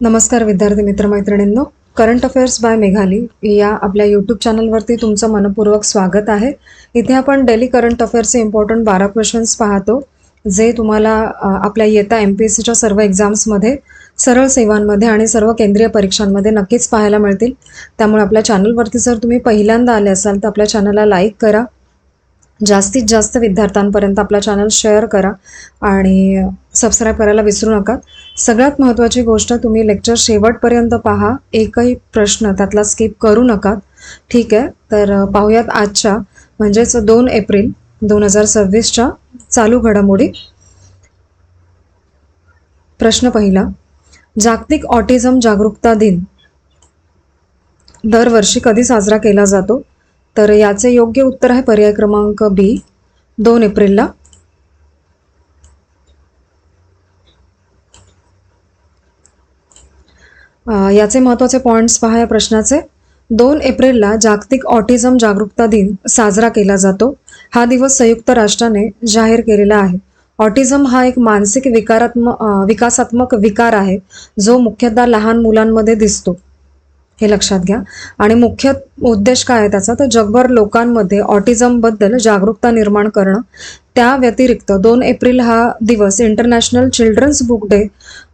नमस्कार विद्यार्थी मित्रमैत्रिणींनो, current affairs bye Meghali या आपल्या यूट्यूब चॅनलवरती तुमचं मनपूर्वक स्वागत आहे. इथे आपण डेली करंट अफेअर्सचे इम्पॉर्टंट 12 क्वेश्चन्स पाहतो, जे तुम्हाला आपल्या येत्या MPSCच्या सर्व एक्झाम्समध्ये, सरळ सेवांमध्ये आणि सर्व केंद्रीय परीक्षांमध्ये नक्कीच पाहायला मिळतील. त्यामुळे आपल्या चॅनलवरती जर तुम्ही पहिल्यांदा आले असाल तर आपल्या चॅनलला लाईक करा, जास्तीत जास्त विद्यार्थ्यांपर्यंत आपला चॅनल शेअर करा आणि सबस्क्राईब करायला विसरू नका. सगळ्यात महत्त्वाची गोष्ट, तुम्ही लेक्चर शेवटपर्यंत पहा, एकही प्रश्न त्यातला स्किप करू नका. ठीक आहे, तर पाहूयात आजच्या म्हणजेच 2 एप्रिल 2026च्या चालू घडामोडी. प्रश्न पहिला, जागतिक ऑटिझम जागरूकता दिन दरवर्षी कधी साजरा केला जातो? तर याचे योग्य उत्तर आहे पर्याय क्रमांक बी, 2 एप्रिलला. याचे महत्त्वाचे पॉईंट्स पहा या प्रश्नाचे. 2 एप्रिलला जागतिक ऑटिझम जागरूकता दिन साजरा केला जातो. हा दिवस संयुक्त राष्ट्राने जाहीर केलेला आहे. ऑटिझम हा एक मानसिक विकासात्मक विकार आहे, जो मुख्यतः लहान मुलांमध्ये दिसतो, हे लक्षात घ्या. आणि मुख्य उद्देश काय आहे त्याचा, तर जगभर लोकांमध्ये ऑटिझमबद्दल जागरूकता निर्माण करणं. त्या व्यतिरिक्त 2 एप्रिल हा दिवस इंटरनॅशनल चिल्ड्रन्स बुक डे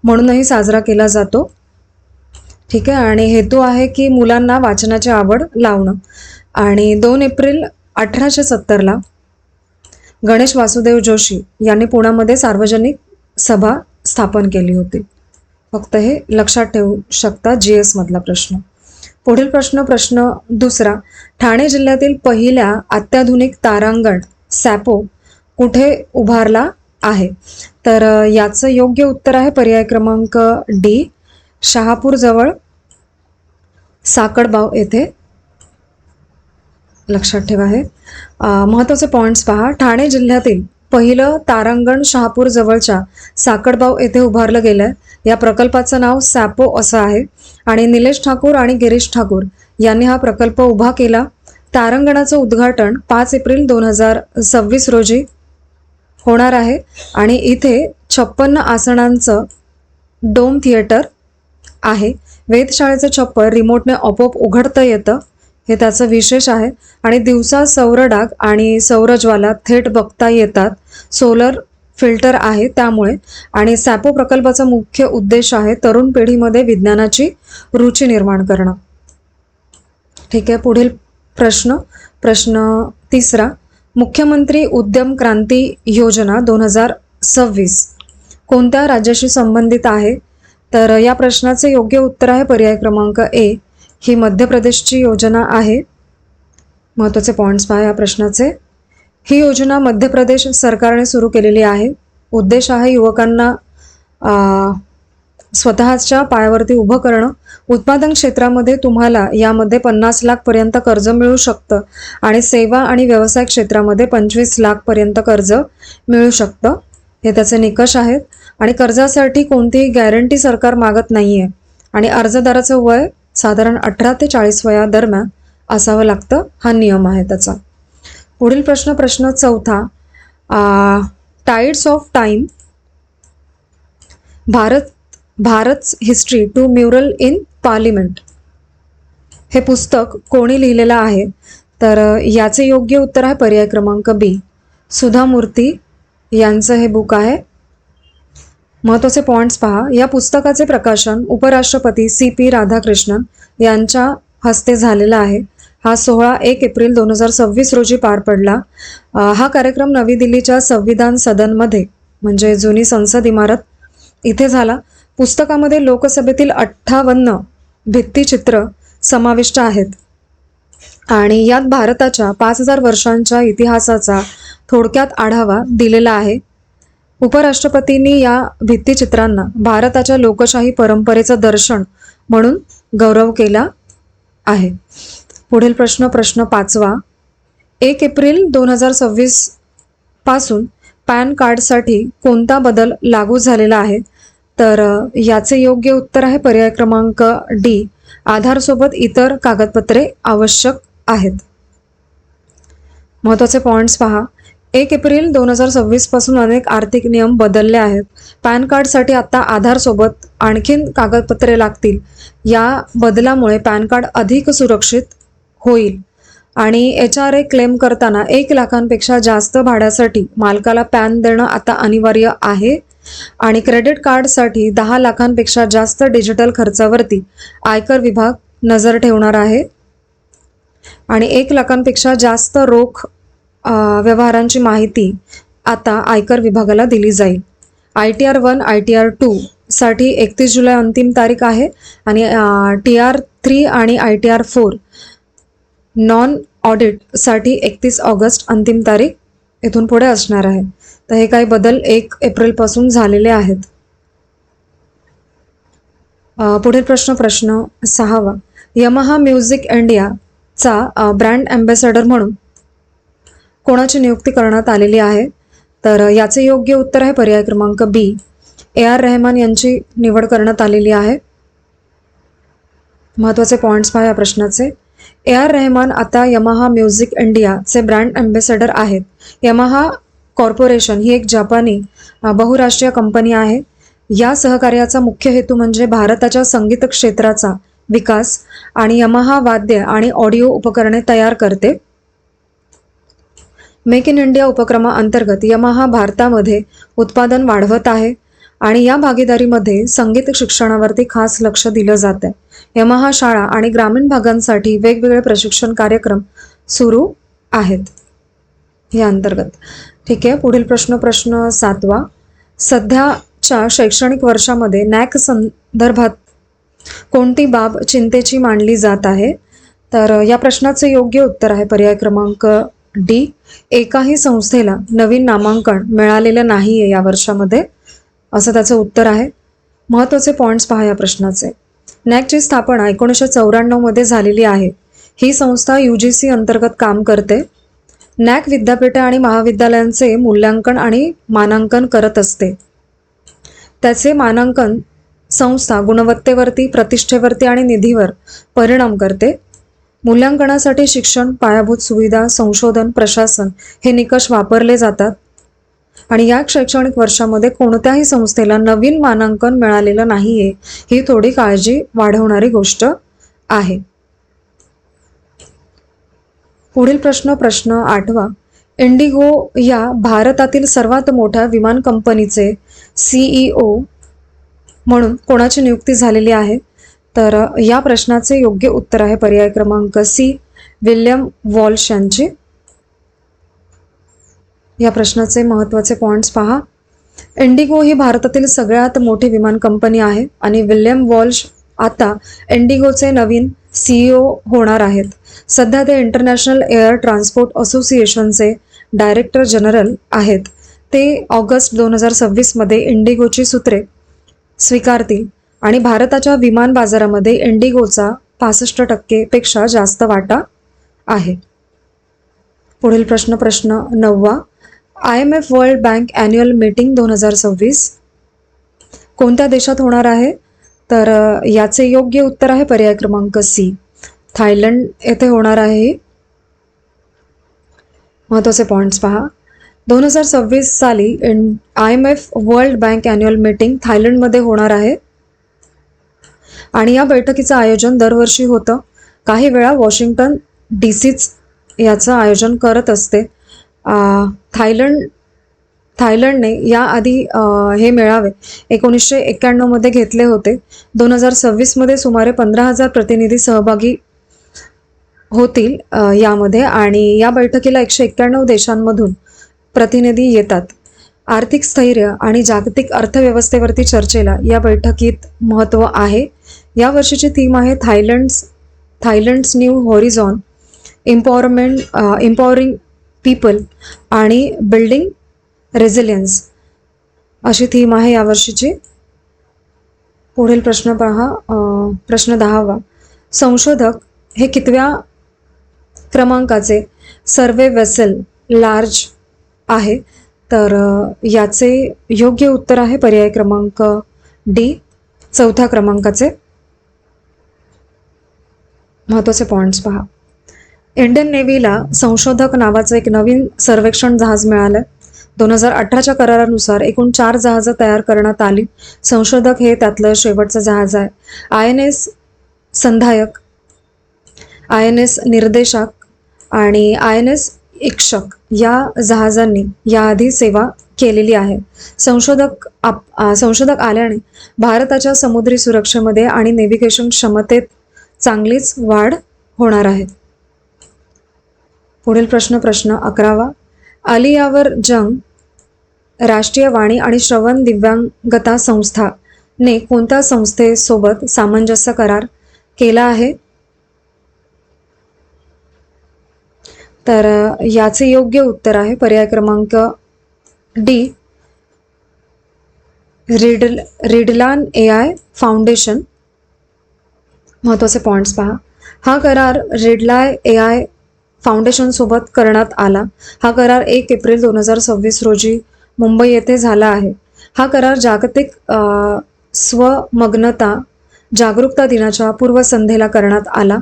म्हणूनही साजरा केला जातो. ठीक आहे, आणि हेतू आहे की मुलांना वाचनाची आवड लावणं. आणि 2 एप्रिल 1870ला गणेश वासुदेव जोशी यांनी पुण्यामध्ये सार्वजनिक सभा स्थापन केली होती. फक्त हे लक्षात ठेवू शकता, GS मधला प्रश्न. पुढील प्रश्न दुसरा, ठाणे जिल्ह्यातील पहिल्या अत्याधुनिक तारांगण सॅपो कुठे उभारला आहे? तर याचं योग्य उत्तर आहे पर्याय क्रमांक डी, शहापूर जवळ साकडबाव येथे. लक्षात ठेवा हे. महत्त्वाचे पॉईंट्स पहा. ठाणे जिल्ह्यातील पहिलं तारांगण शहापूर जवळच्या साकडबाव येथे उभारलं गेलं आहे. या प्रकल्पाचं नाव सॅपो असं आहे आणि निलेश ठाकूर आणि गिरीश ठाकूर यांनी हा प्रकल्प उभा केला. तारांगणाचं उद्घाटन 5 एप्रिल 2026 रोजी होणार आहे आणि इथे 56 आसनांचं डोम थिएटर आहे. वेधशाळेचं छप्पर रिमोटने आपोआप उघडता येतं, हे त्याचं विशेष आहे. आणि दिवसा सौरडाग आणि सौरज्वाला थेट बघता येतात. सोलर फिल्टर आहे त्यामुळे. आणि सॅपो प्रकल्पाचा मुख्य उद्देश आहे तरुण पिढीमध्ये विज्ञानाची रुची निर्माण करणं. ठीक आहे, पुढील प्रश्न तिसरा, मुख्यमंत्री उद्यम क्रांती योजना 2026 कोणत्या राज्याशी संबंधित आहे? तर या प्रश्नाचे योग्य उत्तर आहे पर्याय क्रमांक ए, ही मध्य प्रदेशची योजना आहे. महत्त्वाचे पॉईंट्स पहा या प्रश्नाचे. ही योजना मध्य प्रदेश सरकारने सुरू केलेली आहे. उद्देश आहे युवकांना स्वतःच्या पायावरती उभं करणं. उत्पादन क्षेत्रामध्ये तुम्हाला यामध्ये 50 लाखपर्यंत कर्ज मिळू शकतं आणि सेवा आणि व्यवसाय क्षेत्रामध्ये 25 लाखपर्यंत कर्ज मिळू शकतं, हे त्याचे निकष आहेत. आणि कर्जासाठी कोणतीही गॅरंटी सरकार मागत नाही आहे. आणि अर्जदाराचं वय साधारण 18 ते 40 वयादरम्यान असावं लागतं, हा नियम आहे त्याचा. पुढील प्रश्न चौथा, tides of time Bharat's history to mural in parliament हे पुस्तक कोणी लिहिलेलं आहे? तर याचे योग्य उत्तर आहे पर्याय क्रमांक बी, सुधा मूर्ती यांचं हे बुक आहे. महत्त्वाचे पॉईंट्स पहा. या पुस्तकाचे प्रकाशन उपराष्ट्रपती CP राधाकृष्णन यांच्या हस्ते झालेला आहे. हा सोहळा 1 एप्रिल 2026 रोजी पार पडला. हा कार्यक्रम नवी दिल्लीच्या संविधान सदनमध्ये, म्हणजे जुनी संसद इमारत, इथे झाला. पुस्तकामध्ये लोकसभेतील 58 भित्तिचित्र समाविष्ट आहेत आणि यात भारताच्या 5000 वर्षांच्या इतिहासाचा थोडक्यात आढावा दिलेला आहे. उपराष्ट्रपतींनी या भित्तिचित्रांना भारताच्या लोकशाही परंपरेचं दर्शन म्हणून गौरव केला आहे. पुढील प्रश्न पाचवा, 1 एप्रिल 2026 पासून पॅन कार्डसाठी कोणता बदल लागू झालेला आहे? तर याचे योग्य उत्तर आहे पर्याय क्रमांक डी, आधारसोबत इतर कागदपत्रे आवश्यक आहेत. महत्त्वाचे पॉईंट्स पहा. 1 एप्रिल 2026 पासून अनेक आर्थिक नियम बदलले आहेत. पॅन कार्डसाठी आता आधारसोबत आणखीन कागदपत्रे लागतील. या बदलामुळे पॅन कार्ड अधिक सुरक्षित होईल. आणि HRA क्लेम करताना 1 लाखांपेक्षा जास्त भाड्यासाठी मालकाला पॅन देणं आता अनिवार्य आहे. आणि क्रेडिट कार्डसाठी 10 लाखांपेक्षा जास्त डिजिटल खर्चावरती आयकर विभाग नजर ठेवणार आहे. आणि 1 लाखांपेक्षा जास्त रोख व्यवहारांची माहिती आता आयकर विभागाला दिली जाईल. ITR-1 ITR-2 साठी 31 जुलै अंतिम तारीख आहे. आणि TR-3 आणि ITR-4 नॉन ऑडिटसाठी 31 ऑगस्ट अंतिम तारीख इथून पुढे असणार आहे. तर हे काही बदल 1 एप्रिलपासून झालेले आहेत. पुढील प्रश्न 6वा. यमाहा म्युझिक इंडियाचा ब्रँड ॲम्बॅसेडर म्हणून कोणाची नियुक्ती करण्यात आलेली आहे? तर याचे योग्य उत्तर आहे पर्याय क्रमांक B. AR रहमान यांची निवड करण्यात आलेली आहे. महत्त्वाचे पॉईंट्स पहा या प्रश्नाचे. AR रहमान आता यमाहा म्युझिक इंडियाचे ब्रँड ॲम्बॅसेडर आहेत. यमाहा कॉर्पोरेशन ही एक जपानी बहुराष्ट्रीय कंपनी आहे. या सहकार्याचा मुख्य हेतू म्हणजे भारताच्या संगीत क्षेत्राचा विकास आणि यमाहा वाद्य आणि ऑडिओ उपकरणे तयार करते. मेक इन इंडिया उपक्रमाअंतर्गत यमाहा भारतामध्ये उत्पादन वाढवत आहे आणि या भागीदारीमध्ये संगीत शिक्षणावरती खास लक्ष दिलं जात आहे. यमाहा शाळा आणि ग्रामीण भागांसाठी वेगवेगळे प्रशिक्षण कार्यक्रम सुरू आहेत या अंतर्गत. ठीक आहे. पुढील प्रश्न 7वा. सध्याच्या शैक्षणिक वर्षामध्ये NAC संदर्भात कोणती बाब चिंतेची मानली जात आहे? तर या प्रश्नाचे योग्य उत्तर आहे पर्याय क्रमांक D. एकाही संस्थेला नवीन नामांकन मिळालेलं नाही आहे या वर्षामध्ये, असं त्याचं उत्तर आहे. महत्त्वाचे पॉईंट्स पहा या प्रश्नाचे. NACची स्थापना 1994 मध्ये झालेली आहे. ही संस्था UGC अंतर्गत काम करते. NAC विद्यापीठे आणि महाविद्यालयांचे मूल्यांकन आणि मानांकन करत असते. त्याचे मानांकन संस्था गुणवत्तेवरती, प्रतिष्ठेवरती आणि निधीवर परिणाम करते. मूल्यांकनासाठी शिक्षण, पायाभूत सुविधा, संशोधन, प्रशासन हे निकष वापरले जातात. आणि या शैक्षणिक वर्षामध्ये कोणत्याही संस्थेला नवीन मानांकन मिळालेलं नाहीये, ही थोडी काळजी वाढवणारी गोष्ट आहे. पुढील प्रश्न 8वा. इंडिगो या भारतातील सर्वात मोठ्या विमान कंपनीचे CEO म्हणून कोणाची नियुक्ती झालेली आहे? तर या प्रश्नाचे योग्य उत्तर आहे पर्याय क्रमांक C. विल्यम वॉल्श यांची. या प्रश्नाचे महत्त्वाचे पॉईंट्स पहा. इंडिगो ही भारतातील सगळ्यात मोठी विमान कंपनी आहे आणि विल्यम वॉल्श आता इंडिगोचे नवीन CEO होणार आहेत. सध्या ते इंटरनॅशनल एअर ट्रान्सपोर्ट असोसिएशनचे डायरेक्टर जनरल आहेत. ते ऑगस्ट 2026 मध्ये इंडिगोची सूत्रे स्वीकारतील आणि भारताच्या विमान बाजारामध्ये इंडिगोचा 65% पेक्षा जास्त वाटा आहे. पुढील प्रश्न 9वा. IMF world bank annual meeting 2026 कोणत्या देशात होणार आहे? तर याचे योग्य उत्तर आहे पर्याय क्रमांक C. थायलंड येथे होणार आहे. महत्त्वाचे पॉईंट्स पहा. 2026 साली IMF world bank annual meeting थायलंडमध्ये होणार आहे आणि या बैठकीचं आयोजन दरवर्षी होतं. काही वेळा वॉशिंग्टन DCच याचं आयोजन करत असते. थायलंडने याआधी हे मेळावे 1991 मध्ये घेतले होते. 2026 मध्ये सुमारे 15,000 प्रतिनिधी सहभागी होतील यामध्ये आणि या बैठकीला 191 देशांमधून प्रतिनिधी येतात. आर्थिक स्थैर्य आणि जागतिक अर्थव्यवस्थेवरती चर्चेला या बैठकीत महत्त्व आहे. या वर्षीची थीम आहे थायलंड्स न्यू हॉरिझॉन, एम्पॉवरिंग पीपल आणि बिल्डिंग रेझिलियन्स अशी थीम आहे यावर्षीची. पुढील प्रश्न पहा. प्रश्न 10वा. संशोधक हे कितव्या क्रमांकाचे सर्वे वेसल लार्ज आहे? तर याचे योग्य उत्तर आहे पर्याय क्रमांक D. 4थ्या क्रमांकाचे. महत्त्वाचे पॉईंट्स पहा. इंडियन नेव्हीला संशोधक नावाचं एक नवीन सर्वेक्षण जहाज मिळालं. 2018च्या करारानुसार एकूण 4 जहाजं तयार करण्यात आली. संशोधक हे त्यातलं शेवटचं जहाज आहे. INS संधायक, INS निर्देशक आणि INS इक्षक या जहाजांनी याआधी सेवा केलेली आहे. संशोधक आल्याने भारताच्या समुद्री सुरक्षेमध्ये आणि नेव्हिगेशन क्षमतेत चांगलीच वाढ होणार आहे. पुढील प्रश्न 11वा. अली-यावर जंग राष्ट्रीय वाणी आणि श्रवण दिव्यांगता संस्था ने कोणत्या संस्थेसोबत सामंजस्य करार केला आहे? तर याचे योग्य उत्तर आहे पर्याय क्रमांक डी, रिडलान AI फाउंडेशन. महत्त्वाचे पॉइंट्स पहा. हा करार रिडलाय AI फाउंडेशन सोबत करण्यात आला. हा करार 1 एप्रिल 2026 रोजी मुंबई येथे झाला आहे. हा करार जागतिक स्वमग्नता जागरूकता दिनाच्या पूर्वसंध्येला करण्यात आला.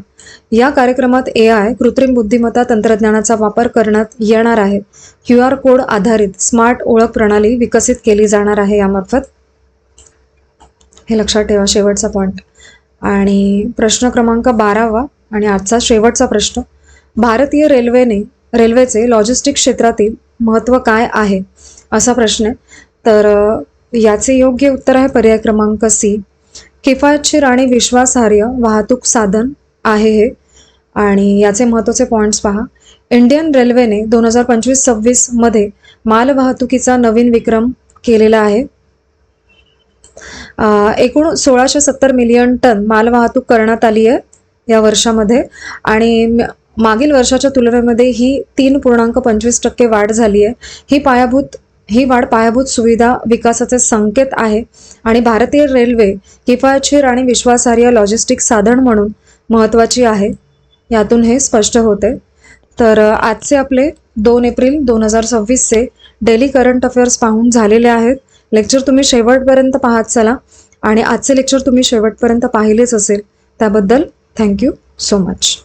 या कार्यक्रमात AI कृत्रिम बुद्धिमत्ता तंत्रज्ञानाचा वापर करण्यात येणार आहे. QR कोड आधारित स्मार्ट ओळख प्रणाली विकसित केली जाणार आहे यामार्फत. हे लक्षात ठेवा, शेवटचा पॉइंट. आणि प्रश्न क्रमांक 12वा आणि आजचा शेवटचा प्रश्न. भारतीय रेल्वेचे लॉजिस्टिक क्षेत्रातील महत्त्व काय आहे असा प्रश्न आहे. तर याचे योग्य उत्तर आहे पर्याय क्रमांक सी, किफायतशीर आणि विश्वासार्ह वाहतूक साधन आहे हे. आणि याचे महत्त्वाचे पॉइंट्स पहा. इंडियन रेल्वेने 2025-26 मध्ये मालवाहतुकीचा नवीन विक्रम केलेला आहे. एकूण 1670 मिलियन टन मालवाहतूक करण्यात आली आहे या वर्षामध्ये. आणि मागील वर्षाच्या तुलनेमध्ये ही 3.25% वाढ झाली आहे. ही वाढ पायाभूत सुविधा विकासाचे संकेत आहे आणि भारतीय रेल्वे किफायतशीर आणि विश्वासार्ह लॉजिस्टिक साधन म्हणून महत्त्वाची आहे, यातून हे स्पष्ट होते. तर आजचे आपले 2 एप्रिल 2026चे डेली करंट अफेअर्स पाहून झालेले आहेत. लेक्चर तुम्ही शेवटपर्यंत पाहत चला आणि आजचे लेक्चर तुम्ही शेवटपर्यंत पाहिलेच असेल, त्याबद्दल थँक्यू सो मच.